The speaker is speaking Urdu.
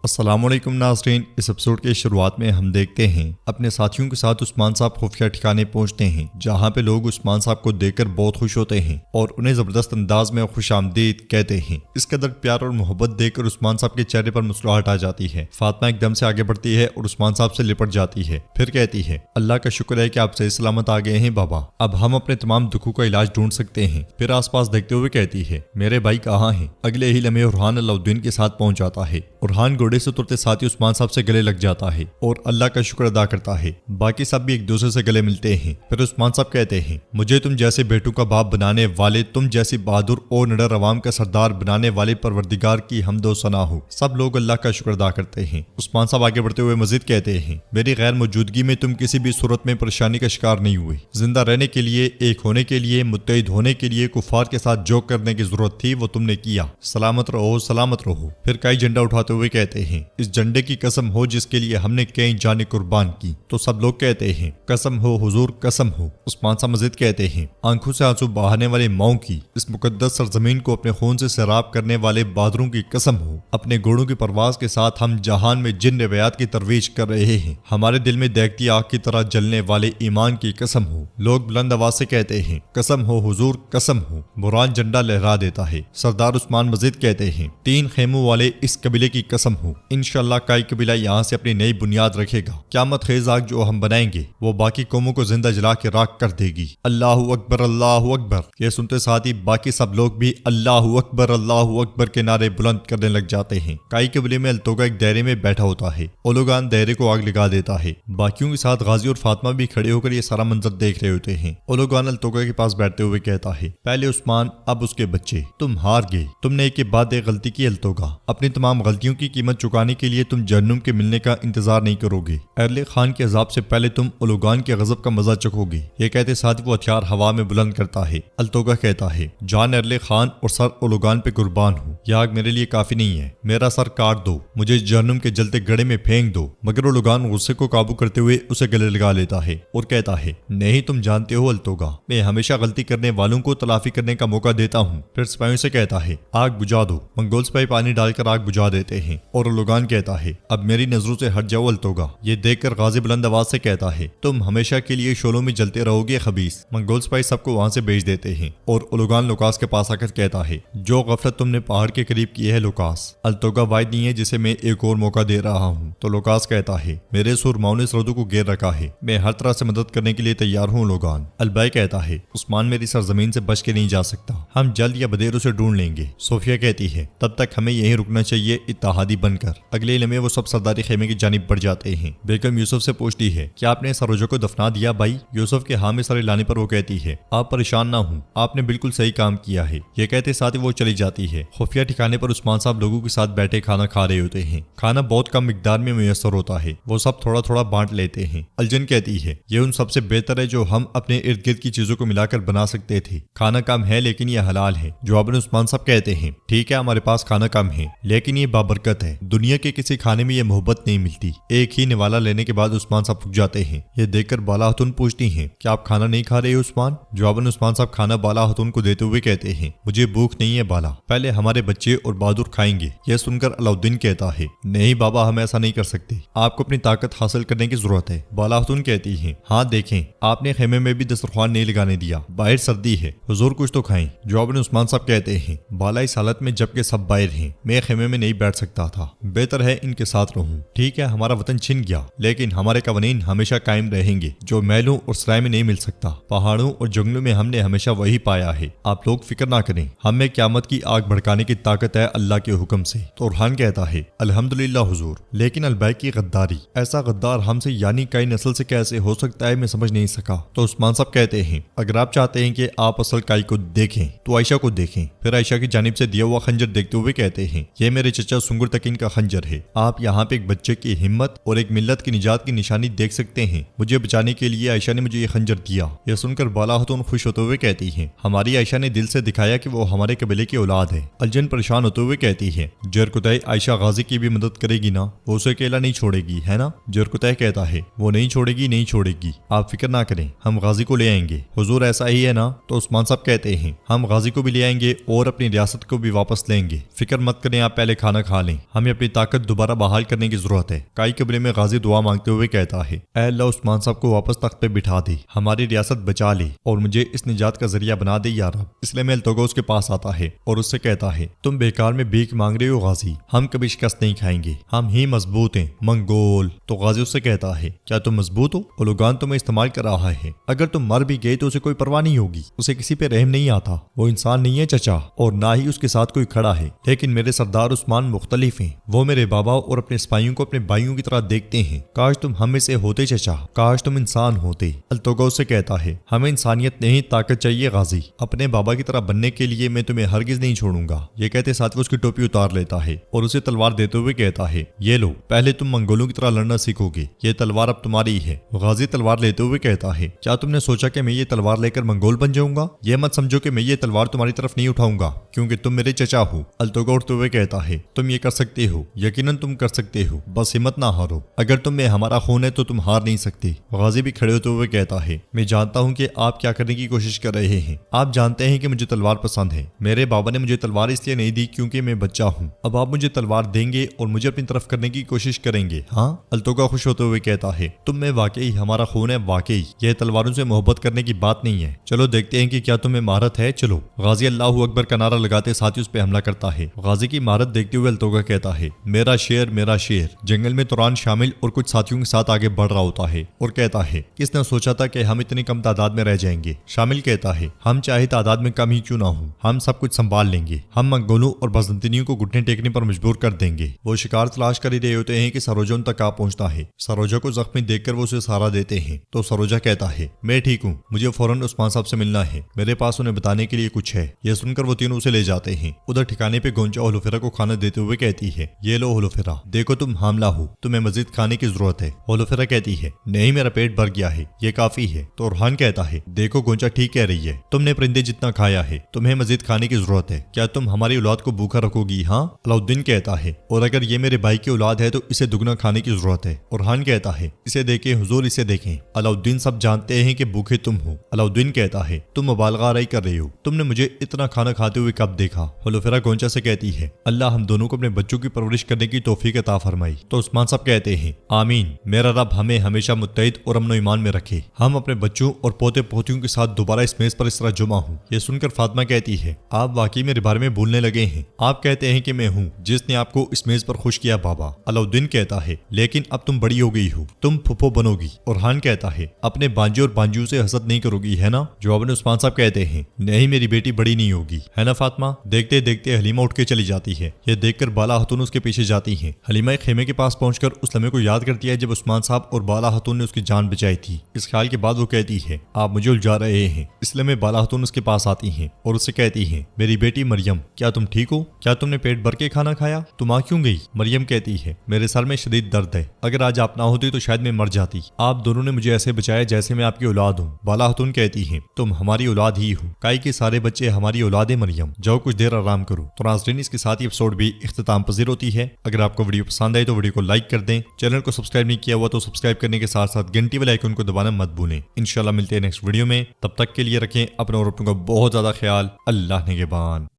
السلام علیکم ناظرین، اس ایپیسوڈ کے شروعات میں ہم دیکھتے ہیں اپنے ساتھیوں کے ساتھ عثمان صاحب خفیہ ٹھکانے پہنچتے ہیں، جہاں پہ لوگ عثمان صاحب کو دیکھ کر بہت خوش ہوتے ہیں اور انہیں زبردست انداز میں خوش آمدید کہتے ہیں۔ اس قدر پیار اور محبت دیکھ کر عثمان صاحب کے چہرے پر مسکراہٹ آ جاتی ہے۔ فاطمہ ایک دم سے آگے بڑھتی ہے اور عثمان صاحب سے لپٹ جاتی ہے، پھر کہتی ہے اللہ کا شکر ہے کہ آپ صحیح سلامت آ گئے ہیں بابا، اب ہم اپنے تمام دکھوں کا علاج ڈھونڈ سکتے ہیں۔ پھر آس پاس دیکھتے ہوئے کہتی ہے میرے بھائی کہاں ہیں؟ اگلے ہی لمحے ارحان علاؤدین کے ساتھ پہنچ جاتا ہے۔ ارحان گھوڑے سے اترتے ساتھ ہی عثمان صاحب سے گلے لگ جاتا ہے اور اللہ کا شکر ادا کرتا ہے۔ باقی سب بھی ایک دوسرے سے گلے ملتے ہیں۔ پھر عثمان صاحب کہتے ہیں مجھے تم جیسے بیٹوں کا باپ بنانے والے، تم جیسی بہادر اور نڈر عوام کا سردار بنانے والے پروردگار کی حمد و ثنا ہو۔ سب لوگ اللہ کا شکر ادا کرتے ہیں۔ عثمان صاحب آگے بڑھتے ہوئے مزید کہتے ہیں میری غیر موجودگی میں تم کسی بھی صورت میں پریشانی کا شکار نہیں ہوئے۔ زندہ رہنے کے لیے، ایک ہونے کے لیے، متحد ہونے کے لیے کفار کے ساتھ جو کرنے کی ضرورت تھی وہ تم نے کیا۔ سلامت رہو، سلامت رہو۔ پھر کئی جھنڈا اٹھاتے ہوئے کہتے ہیں اس جھنڈے کی قسم ہو جس کے لیے ہم نے کئی جانیں قربان کی۔ تو سب لوگ کہتے ہیں قسم ہو حضور، قسم ہو۔ عثمان صاحب مزید کہتے ہیں آنکھوں سے آنسو بہانے والے ماؤں کی، اس مقدس سرزمین کو اپنے خون سے سیراب کرنے والے بہادروں کی قسم ہو۔ اپنے گھوڑوں کی پرواز کے ساتھ ہم جہان میں جن روایات کی ترویج کر رہے ہیں، ہمارے دل میں دیکھتی آگ کی طرح جلنے والے ایمان کی قسم ہو۔ لوگ بلند آواز سے کہتے ہیں قسم ہو حضور، قسم ہو۔ بران جھنڈا لہرا دیتا ہے۔ سردار عثمان مزید کہتے ہیں 3 خیموں والے اس قبیلے کی قسم ہو، انشاءاللہ کئی قبیلہ یہاں سے اپنی نئی بنیاد رکھے گا۔ قیامت خیز آگ جو ہم بنائیں گے وہ باقی قوموں کو زندہ جلا کے راکھ کر دے گی۔ اللہ اکبر، اللہ اکبر۔ یہ سنتے ساتھ ہی باقی سب لوگ بھی اللہ اکبر کے نعرے بلند کرنے لگ جاتے ہیں۔ کئی قبیلے میں التوگا ایک دائرے میں بیٹھا ہوتا ہے، اولوگان دائرے کو آگ لگا دیتا ہے۔ باقیوں کے ساتھ غازی اور فاطمہ بھی کھڑے ہو کر یہ سارا منظر دیکھ رہے ہوتے ہیں۔ اولوگان التوگا کے پاس بیٹھتے ہوئے کہتا ہے پہلے عثمان اب اس کے بچے، تم ہار گئے، تم نے ایک کے بعد ایک غلطی کی التوگا۔ اپنی تمام غلطیوں کی قیمت چکانے کے لیے تم جہنم کے ملنے کا انتظار نہیں کرو گے۔ ارل خان کے عذاب سے پہلے تم اولوگان کے غضب کا مزہ چکھو گے۔ یہ کہتے ساتھ وہ ہتھیار ہوا میں بلند کرتا ہے۔ التوگا کہتا ہے جان ارل خان اور سر اولوگان پہ قربان ہوں، یہ آگ میرے لیے کافی نہیں ہے، میرا سر کاٹ دو، مجھے جہنم کے جلتے گڑھے میں پھینک دو۔ مگر اولوگان غصے کو قابو کرتے ہوئے اسے گلے لگا لیتا ہے اور کہتا ہے نہیں، تم جانتے ہو التوگا، میں ہمیشہ غلطی کرنے والوں کو تلافی کرنے کا موقع دیتا ہوں۔ پھر سپاہیوں سے کہتا ہے آگ بجھا دو۔ منگول سپاہی پانی ڈال کر آگ بجھا دیتے ہیں اور اولوگان کہتا ہے اب میری نظروں سے ہٹ جاؤ التوگا۔ یہ دیکھ کر غازی بلند آواز سے کہتا ہے تم ہمیشہ کے لیے شعلوں میں جلتے رہو گے خبیث۔ منگول سپاہی سب کو وہاں سے بھیج دیتے ہیں اور اولوگان لوکاس کے پاس آ کر کہتا ہے جو غفلت تم نے پہاڑ کے قریب کی ہے لوکاس، التوگا واحد نہیں ہے جسے میں ایک اور موقع دے رہا ہوں۔ تو لوکاس کہتا ہے میرے سورماؤں نے سرحدوں کو گھیر رکھا ہے، میں ہر طرح سے مدد کرنے کے لیے تیار ہوں لوگان۔ البائی کہتا ہے عثمان میری سرزمین سے بچ کے نہیں جا سکتا، ہم جلد یا بدیر اسے ڈھونڈ لیں گے۔ صوفیہ کہتی ہے تب تک ہمیں یہیں رکنا چاہیے اتحادی بن کر۔ اگلے لمحے وہ سب سرداری خیمے کی جانب بڑھ جاتے ہیں۔ بیگم یوسف سے پوچھتی ہے کیا آپ نے سروجہ کو دفنا دیا بھائی؟ یوسف کے ہاں میں سر لانے پر وہ کہتی ہے آپ پریشان نہ ہوں، آپ نے بالکل صحیح کام کیا ہے۔ یہ کہتے ساتھ ہی وہ چلی جاتی ہے۔ خفیہ ٹھکانے پر عثمان صاحب لوگوں کے ساتھ بیٹھے کھانا کھا رہے ہوتے ہیں۔ کھانا بہت کم مقدار میں میسر ہوتا ہے، وہ سب تھوڑا تھوڑا بانٹ لیتے ہیں۔ الجن کہتی ہے یہ ان سب سے بہتر ہے جو ہم اپنے ارد گرد کی چیزوں کو ملا کر بنا سکتے تھے۔ کھانا کم ہے لیکن یہ حلال ہے۔ جواباً عثمان صاحب کہتے ہیں ٹھیک ہے ہمارے پاس کھانا کم ہے لیکن یہ بابرکت ہے، دنیا کے کسی کھانے میں یہ محبت نہیں ملتی۔ ایک ہی نوالا لینے کے بعد عثمان صاحب پھک جاتے ہیں۔ یہ دیکھ کر بالا خاتون پوچھتی ہیں کیا آپ کھانا نہیں کھا رہے عثمان؟ جواباً عثمان صاحب کھانا بالا خاتون کو دیتے ہوئے کہتے ہیں مجھے بھوک نہیں ہے بالا، پہلے ہمارے بچے اور بہادر کھائیں گے۔ یہ سن کر علاؤدین کہتا ہے نہیں بابا، ہم ایسا نہیں کر سکتے، آپ کو اپنی طاقت حاصل کرنے کی ضرورت ہے۔ بالا خاتون کہتی ہیں ہاں دیکھیں، آپ نے خیمے میں بھی دسترخوان نہیں لگانے دیا، باہر سردی ہے، حضور کچھ تو کھائیں۔ جواباً عثمان صاحب کہتے ہیں بالا اس حالت میں جبکہ سب باہر ہیں میں خیمے میں نہیں بیٹھ سکتا تھا، بہتر ہے ان کے ساتھ رہوں۔ ٹھیک ہے ہمارا وطن چھن گیا لیکن ہمارے قوانین ہمیشہ قائم رہیں گے جو محلوں اور سرائے میں نہیں مل سکتا۔ پہاڑوں اور جنگلوں میں ہم نے ہمیشہ وہی پایا ہے، آپ لوگ فکر نہ کریں، ہم میں قیامت کی آگ بھڑکانے کی طاقت ہے اللہ کے حکم سے۔ تو ارحان کہتا ہے الحمدللہ حضور، لیکن البائی کی غداری، ایسا غدار ہم سے یعنی کئی نسل سے کیسے ہو سکتا ہے میں سمجھ نہیں سکا۔ تو عثمان صاحب کہتے ہیں اگر آپ چاہتے ہیں کہ آپ اصل کائی کو دیکھیں تو عائشہ کو دیکھیں۔ پھر عائشہ کی جانب سے دیا ہوا خنجر دیکھتے ہوئے کہتے ہیں یہ میرے چچا سنگر تکین کا خنجر ہے، آپ یہاں پہ ایک بچے کی ہمت اور ایک ملت کی نجات کی نشانی دیکھ سکتے ہیں، مجھے بچانے کے لیے عائشہ نے مجھے یہ خنجر دیا۔ یہ سن کر بالا خاتون خوش ہوتے ہوئے کہتی ہیں ہماری عائشہ نے دل سے دکھایا کہ وہ ہمارے قبیلے کی اولاد ہے۔ الجن پریشان ہوتے ہوئے کہتی ہے جرکتائی عائشہ غازی کی بھی مدد کرے گی نا؟ وہ اسے اکیلا نہیں چھوڑے گی ہے نا؟ جرکتہ کہتا ہے وہ نہیں چھوڑے گی نہیں چھوڑے گی، آپ فکر نہ کریں، ہم غازی کو لے آئیں گے۔ حضور ایسا ہی ہے نا؟ تو عثمان صاحب کہتے ہیں ہم غازی کو بھی لے آئیں گے اور اپنی ریاست کو بھی واپس لیں گے، فکر مت کریں، آپ پہلے کھانا کھا لیں، ہمیں اپنی طاقت دوبارہ بحال کرنے کی ضرورت ہے۔ کائی قبیلے میں غازی دعا مانگتے ہوئے کہتا ہے اے اللہ عثمان صاحب کو واپس تخت پہ بٹھا دے، ہماری ریاست بچا لے اور مجھے اس نجات کا ذریعہ بنا دے یا رب۔ اس لیے میں التوگو اس کے پاس آتا ہے اور اس سے کہتا ہے تم بیکار میں بھیک مانگ رہے ہو غازی، ہم کبھی شکست نہیں کھائیں گے، ہم ہی مضبوط ہیں منگول۔ تو غازی اس سے کہتا ہے کیا تم مضبوط ہو؟ اولوگان تمہیں استعمال کر رہا ہے، اگر تم مر بھی گئے تو اسے کوئی پرواہ نہیں ہوگی، اسے کسی پہ رحم نہیں آتا، وہ انسان نہیں ہے چچا، اور نہ ہی اس کے ساتھ کوئی کھڑا ہے۔ لیکن میرے سردار عثمان مختلف ہیں، وہ میرے بابا اور اپنے سپاہیوں کو اپنے بھائیوں کی طرح دیکھتے ہیں، کاش تم ہم میں سے ہوتے چچا، کاش تم انسان ہوتے۔ التوگو سے کہتا ہے ہمیں انسانیت نہیں طاقت چاہیے غازی، اپنے بابا کی طرح بننے کے لیے میں تمہیں ہرگز نہیں چھوڑوں گا۔ یہ کہتے ساتھ وہ اس کی ٹوپی اتار لیتا ہے اور اسے تلوار دیتے ہوئے کہتا ہے یہ لو، پہلے تم منگولوں کی طرح لڑنا سیکھو گے، یہ تلوار اب تمہاری ہے۔ غازی تلوار لیتے ہوئے کہتا ہے کیا تم نے سوچا کہ میں یہ تلوار لے کر منگول بن جاؤں گا؟ یہ مت سمجھو کہ میں یہ تلوار تمہاری طرف نہیں اٹھاؤں گا کیونکہ تم میرے چچا ہو۔ التوگو اٹھتے ہوئے کہتا ہے تم یہ کر سکتے ہو، یقیناً تم کر سکتے ہو، بس ہمت نہ ہارو، اگر تم میں ہمارا خون ہے تو تم ہار نہیں سکتے۔ غازی بھی کھڑے ہوتے ہوئے کہتا ہے میں جانتا ہوں کہ آپ کیا کرنے کی کوشش کر رہے ہیں، آپ جانتے ہیں کہ مجھے تلوار پسند ہے، میرے بابا نے مجھے تلوار اس لیے نہیں دی کیونکہ میں بچہ ہوں، اب آپ مجھے تلوار دیں گے اور مجھے اپنی طرف کرنے کی کوشش کریں گے ہاں؟ التوگو خوش ہوتے ہوئے کہتا ہے تم میں واقعی ہمارا خون ہے، واقعی یہ تلواروں سے محبت کرنے کی بات نہیں ہے، چلو دیکھتے ہیں کہ کیا تمہیں مہارت ہے، چلو۔ غازی اللہ اکبر کا نعرہ لگاتے ساتھ ہی اس پہ حملہ کرتا ہے۔ غازی کی مہارت دیکھتے ہوئے التوگو کہتا ہے میرا شیر میرا شیر۔ جنگل میں توران شامل اور کچھ ساتھیوں کے ساتھ آگے بڑھ رہا ہوتا ہے اور کہتا ہے کس نے سوچا تھا کہ ہم اتنی کم تعداد میں رہ جائیں گے؟ شامل کہتا ہے ہم چاہے تعداد میں کم ہی کیوں نہ ہوں، ہم سب کچھ سنبھال لیں گے، ہم منگولوں اور بازنطینیوں کو گھٹنے ٹیکنے پر مجبور کر دیں گے۔ وہ شکار تلاش کر ہی رہے ہوتے ہیں کہ سروجا ان تک آ پہنچتا ہے۔ سروجا کو زخمی دیکھ کر وہ اسے سہارا دیتے ہیں تو سروجا کہتا ہے میں ٹھیک ہوں، مجھے فوراً عثمان صاحب سے ملنا ہے، میرے پاس انہیں بتانے کے لیے کچھ ہے۔ یہ سن کر وہ تینوں اسے لے جاتے ہیں۔ ادھر ٹھکانے پہ گونچا ہولوفیرا کو کھانا دیتے ہوئے کہتی ہے یہ لو ہولوفیرا، دیکھو تم حاملہ ہو، تمہیں مزید کھانے کی ضرورت ہے۔ ہولوفیرا کہتی ہے نہیں میرا پیٹ بھر گیا ہے، یہ کافی ہے۔ تو اورحان کہتا ہے دیکھو گونچا ٹھیک کہہ رہی ہے، تم نے پرندے جتنا کھایا ہے، تمہیں مزید کھانے کی ضرورت ہے، کیا تم ہماری اولاد کو بھوکا رکھو گی ہاں؟ علاؤدین کہتا ہے اور اگر یہ میرے بھائی کی اولاد ہے تو اسے دگنا کھانے کی ضرورت ہے۔ اورحان کہتا ہے اسے دیکھیں حضور، اسے دیکھیں، علاؤدین سب جانتے ہیں کہ بھوکے تم ہو۔ علاؤدین کہتا ہے تم مبالغہ آرائی کر رہے ہو، تم نے مجھے اتنا کھانا کھاتے ہوئے کب دیکھا؟ ہولوفیرا گونچا سے کہتی ہے اللہ ہم دونوں کو اپنے بچوں کی پرورش کرنے کی توفیق عطا فرمائی۔ تو عثمان صاحب کہتے ہیں آمین، میرا رب ہمیں ہمیشہ متحد اور امن و ایمان میں رکھے، ہم اپنے بچوں اور پوتے پوتیوں کے ساتھ دوبارہ اس میز پر اس طرح جمع ہوں۔ یہ سن کر فاطمہ کہتی ہے آپ واقعی میرے بارے میں بھولنے لگے ہیں، آپ کہتے ہیں کہ میں ہوں جس نے آپ کو اس میز پر خوش کیا بابا۔ علاؤدین کہتا ہے لیکن اب تم بڑی ہو گئی ہو، تم پھپھو بنو گی۔ اورحان کہتا ہے اپنے بانجے اور بانجیوں سے حسد نہیں کرو گی ہے نا؟ جواب میں عثمان صاحب کہتے ہیں نہیں میری بیٹی بڑی نہیں ہوگی ہے نا فاطمہ؟ دیکھتے دیکھتے حلیمہ اٹھ کے چلی جاتی ہے، یہ دیکھ کر بالا خاتون اس کے پیچھے جاتی ہیں۔ حلیمہ ایک خیمے کے پاس پہنچ کر اس لمحے کو یاد کرتی ہے جب عثمان صاحب اور بالا خاتون نے اس کی جان بچائی تھی۔ اس خیال کے بعد وہ کہتی ہے آپ مجھے الجھا رہے ہیں۔ اس لمحے بالا خاتون اس کے پاس آتی ہیں اور اس سے کہتی ہیں میری بیٹی مریم کیا تم ٹھیک ہو؟ کیا تم نے پیٹ بھر کے کھانا کھایا؟ تم آ کیوں گئی؟ مریم کہتی ہے میرے سر میں شدید درد ہے، اگر آج آپ نہ ہوتی تو شاید میں مر جاتی، آپ دونوں نے مجھے ایسے بچایا جیسے میں آپ کی اولاد ہوں۔ بالا خاتون کہتی ہیں تم ہماری اولاد ہی ہو، کائی کے سارے بچے ہماری اولاد ہے مریم، جاؤ کچھ دیر آرام کرو۔ تو ناظرین اس کے ساتھ یہ ایپیسوڈ بھی اختتام پذیر ہوتی ہے۔ اگر آپ کو ویڈیو پسند آئی تو ویڈیو کو لائک کر دیں، چینل کو سبسکرائب نہیں کیا ہوا تو سبسکرائب کرنے کے ساتھ ساتھ گھنٹی والے آئیکن کو دبانا مت بھولیں۔ انشاءاللہ ملتے ہیں نیکسٹ ویڈیو میں، تب تک کے لیے رکھیں اپنا اور اپنوں کا بہت زیادہ خیال۔ اللہ نگہبان۔